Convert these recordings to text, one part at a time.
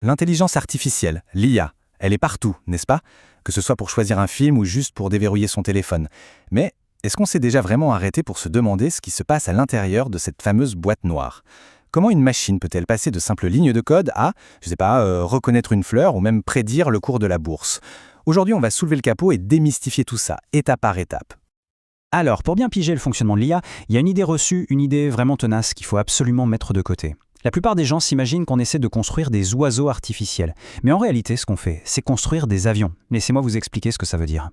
L'intelligence artificielle, l'IA, elle est partout, n'est-ce pas? Que ce soit pour choisir un film ou juste pour déverrouiller son téléphone. Mais est-ce qu'on s'est déjà vraiment arrêté pour se demander ce qui se passe à l'intérieur de cette fameuse boîte noire? Comment une machine peut-elle passer de simples lignes de code à, reconnaître une fleur ou même prédire le cours de la bourse? Aujourd'hui, on va soulever le capot et démystifier tout ça, étape par étape. Alors, pour bien piger le fonctionnement de l'IA, il y a une idée reçue, une idée vraiment tenace qu'il faut absolument mettre de côté. La plupart des gens s'imaginent qu'on essaie de construire des oiseaux artificiels. Mais en réalité, ce qu'on fait, c'est construire des avions. Laissez-moi vous expliquer ce que ça veut dire.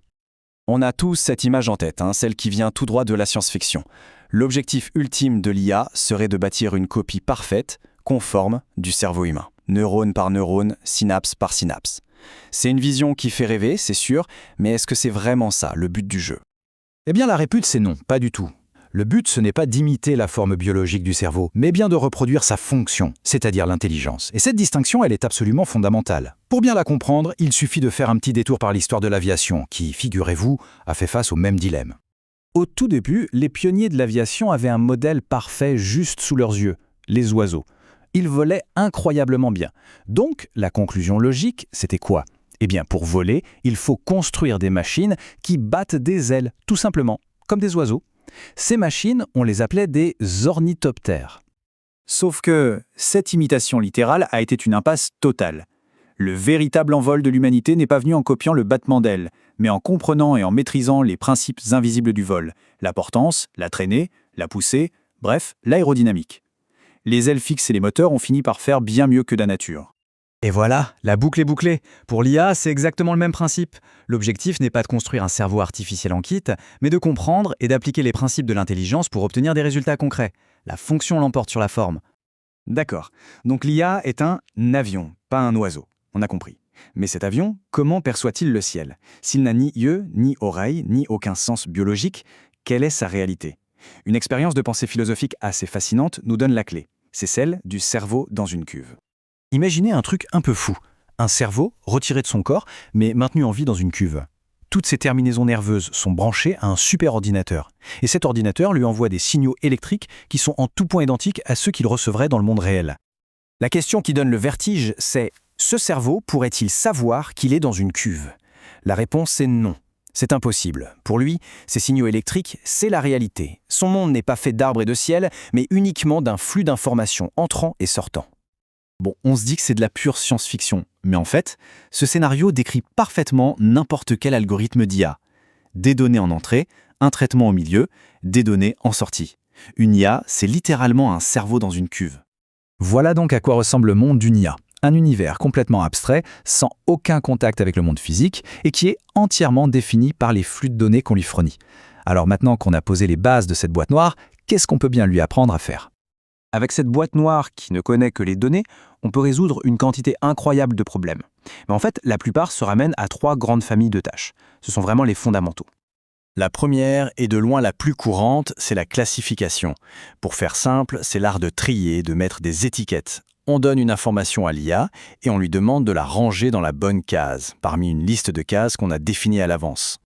On a tous cette image en tête, celle qui vient tout droit de la science-fiction. L'objectif ultime de l'IA serait de bâtir une copie parfaite, conforme, du cerveau humain. Neurone par neurone, synapse par synapse. C'est une vision qui fait rêver, c'est sûr, mais est-ce que c'est vraiment ça, le but du jeu? Eh bien, la réponse c'est non, pas du tout. Le but, ce n'est pas d'imiter la forme biologique du cerveau, mais bien de reproduire sa fonction, c'est-à-dire l'intelligence. Et cette distinction, elle est absolument fondamentale. Pour bien la comprendre, il suffit de faire un petit détour par l'histoire de l'aviation, qui, figurez-vous, a fait face au même dilemme. Au tout début, les pionniers de l'aviation avaient un modèle parfait juste sous leurs yeux, les oiseaux. Ils volaient incroyablement bien. Donc, la conclusion logique, c'était quoi? Eh bien, pour voler, il faut construire des machines qui battent des ailes, tout simplement, comme des oiseaux. Ces machines, on les appelait des ornithoptères. Sauf que cette imitation littérale a été une impasse totale. Le véritable envol de l'humanité n'est pas venu en copiant le battement d'ailes, mais en comprenant et en maîtrisant les principes invisibles du vol, la portance, la traînée, la poussée, bref, l'aérodynamique. Les ailes fixes et les moteurs ont fini par faire bien mieux que la nature. Et voilà, la boucle est bouclée. Pour l'IA, c'est exactement le même principe. L'objectif n'est pas de construire un cerveau artificiel en kit, mais de comprendre et d'appliquer les principes de l'intelligence pour obtenir des résultats concrets. La fonction l'emporte sur la forme. D'accord. Donc l'IA est un avion, pas un oiseau. On a compris. Mais cet avion, comment perçoit-il le ciel? S'il n'a ni yeux, ni oreilles, ni aucun sens biologique, quelle est sa réalité? Une expérience de pensée philosophique assez fascinante nous donne la clé. C'est celle du cerveau dans une cuve. Imaginez un truc un peu fou. Un cerveau retiré de son corps, mais maintenu en vie dans une cuve. Toutes ces terminaisons nerveuses sont branchées à un superordinateur. Et cet ordinateur lui envoie des signaux électriques qui sont en tout point identiques à ceux qu'il recevrait dans le monde réel. La question qui donne le vertige, c'est « ce cerveau pourrait-il savoir qu'il est dans une cuve ?» La réponse est non. C'est impossible. Pour lui, ces signaux électriques, c'est la réalité. Son monde n'est pas fait d'arbres et de ciel, mais uniquement d'un flux d'informations entrant et sortant. Bon, on se dit que c'est de la pure science-fiction, mais en fait, ce scénario décrit parfaitement n'importe quel algorithme d'IA. Des données en entrée, un traitement au milieu, des données en sortie. Une IA, c'est littéralement un cerveau dans une cuve. Voilà donc à quoi ressemble le monde d'une IA. Un univers complètement abstrait, sans aucun contact avec le monde physique, et qui est entièrement défini par les flux de données qu'on lui fournit. Alors maintenant qu'on a posé les bases de cette boîte noire, qu'est-ce qu'on peut bien lui apprendre à faire ? Avec cette boîte noire qui ne connaît que les données, on peut résoudre une quantité incroyable de problèmes. Mais en fait, la plupart se ramènent à 3 grandes familles de tâches. Ce sont vraiment les fondamentaux. La première, et de loin la plus courante, c'est la classification. Pour faire simple, c'est l'art de trier, de mettre des étiquettes. On donne une information à l'IA et on lui demande de la ranger dans la bonne case, parmi une liste de cases qu'on a définie à l'avance.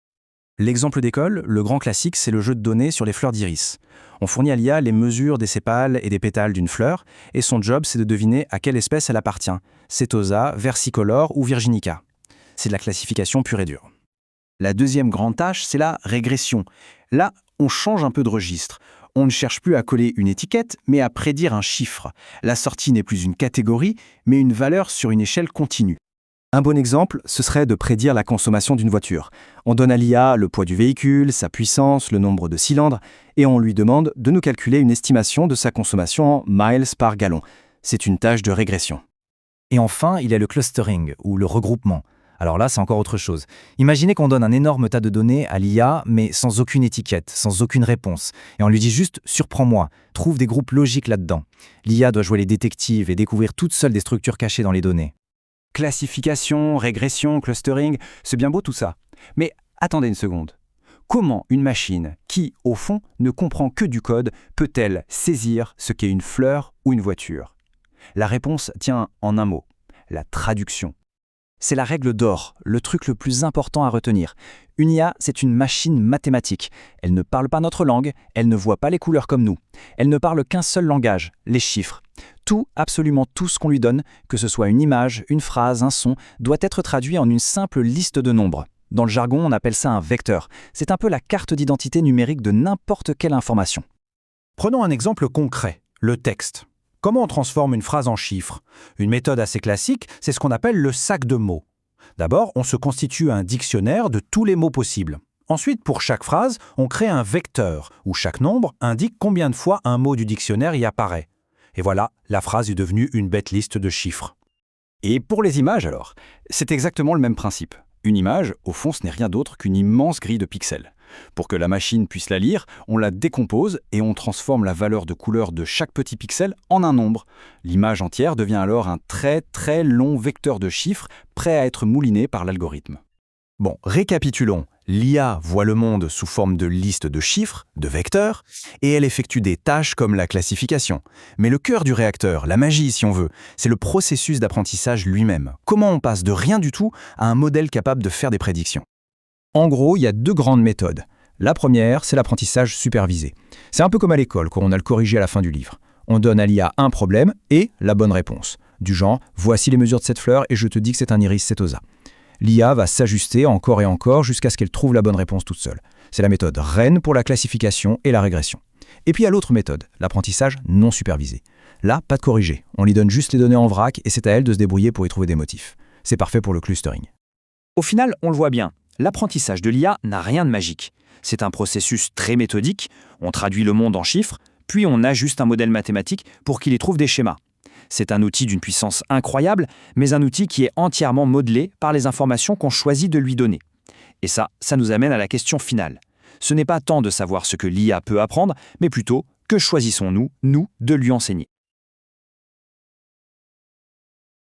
L'exemple d'école, le grand classique, c'est le jeu de données sur les fleurs d'iris. On fournit à l'IA les mesures des sépales et des pétales d'une fleur, et son job, c'est de deviner à quelle espèce elle appartient, Setosa, versicolore ou virginica. C'est de la classification pure et dure. La deuxième grande tâche, c'est la régression. Là, on change un peu de registre. On ne cherche plus à coller une étiquette, mais à prédire un chiffre. La sortie n'est plus une catégorie, mais une valeur sur une échelle continue. Un bon exemple, ce serait de prédire la consommation d'une voiture. On donne à l'IA le poids du véhicule, sa puissance, le nombre de cylindres, et on lui demande de nous calculer une estimation de sa consommation en miles par gallon. C'est une tâche de régression. Et enfin, il y a le clustering, ou le regroupement. Alors là, c'est encore autre chose. Imaginez qu'on donne un énorme tas de données à l'IA, mais sans aucune étiquette, sans aucune réponse. Et on lui dit juste « surprends-moi », trouve des groupes logiques là-dedans. L'IA doit jouer les détectives et découvrir toute seule des structures cachées dans les données. Classification, régression, clustering, c'est bien beau tout ça. Mais attendez une seconde. Comment une machine qui, au fond, ne comprend que du code peut-elle saisir ce qu'est une fleur ou une voiture? La réponse tient en un mot, la traduction. C'est la règle d'or, le truc le plus important à retenir. Une IA, c'est une machine mathématique. Elle ne parle pas notre langue, elle ne voit pas les couleurs comme nous. Elle ne parle qu'un seul langage, les chiffres. Tout, absolument tout ce qu'on lui donne, que ce soit une image, une phrase, un son, doit être traduit en une simple liste de nombres. Dans le jargon, on appelle ça un vecteur. C'est un peu la carte d'identité numérique de n'importe quelle information. Prenons un exemple concret, le texte. Comment on transforme une phrase en chiffres? Une méthode assez classique, c'est ce qu'on appelle le sac de mots. D'abord, on se constitue un dictionnaire de tous les mots possibles. Ensuite, pour chaque phrase, on crée un vecteur, où chaque nombre indique combien de fois un mot du dictionnaire y apparaît. Et voilà, la phrase est devenue une bête liste de chiffres. Et pour les images alors, c'est exactement le même principe. Une image, au fond, ce n'est rien d'autre qu'une immense grille de pixels. Pour que la machine puisse la lire, on la décompose et on transforme la valeur de couleur de chaque petit pixel en un nombre. L'image entière devient alors un très très long vecteur de chiffres prêt à être mouliné par l'algorithme. Bon, récapitulons. L'IA voit le monde sous forme de listes de chiffres, de vecteurs, et elle effectue des tâches comme la classification. Mais le cœur du réacteur, la magie si on veut, c'est le processus d'apprentissage lui-même. Comment on passe de rien du tout à un modèle capable de faire des prédictions? En gros, il y a deux grandes méthodes. La première, c'est l'apprentissage supervisé. C'est un peu comme à l'école, quand on a le corrigé à la fin du livre. On donne à l'IA un problème et la bonne réponse. Du genre, voici les mesures de cette fleur et je te dis que c'est un iris setosa. L'IA va s'ajuster encore et encore jusqu'à ce qu'elle trouve la bonne réponse toute seule. C'est la méthode reine pour la classification et la régression. Et puis il y a l'autre méthode, l'apprentissage non supervisé. Là, pas de corrigé. On lui donne juste les données en vrac et c'est à elle de se débrouiller pour y trouver des motifs. C'est parfait pour le clustering. Au final, on le voit bien, l'apprentissage de l'IA n'a rien de magique. C'est un processus très méthodique, on traduit le monde en chiffres, puis on ajuste un modèle mathématique pour qu'il y trouve des schémas. C'est un outil d'une puissance incroyable, mais un outil qui est entièrement modelé par les informations qu'on choisit de lui donner. Et ça nous amène à la question finale. Ce n'est pas tant de savoir ce que l'IA peut apprendre, mais plutôt que choisissons-nous, nous, de lui enseigner.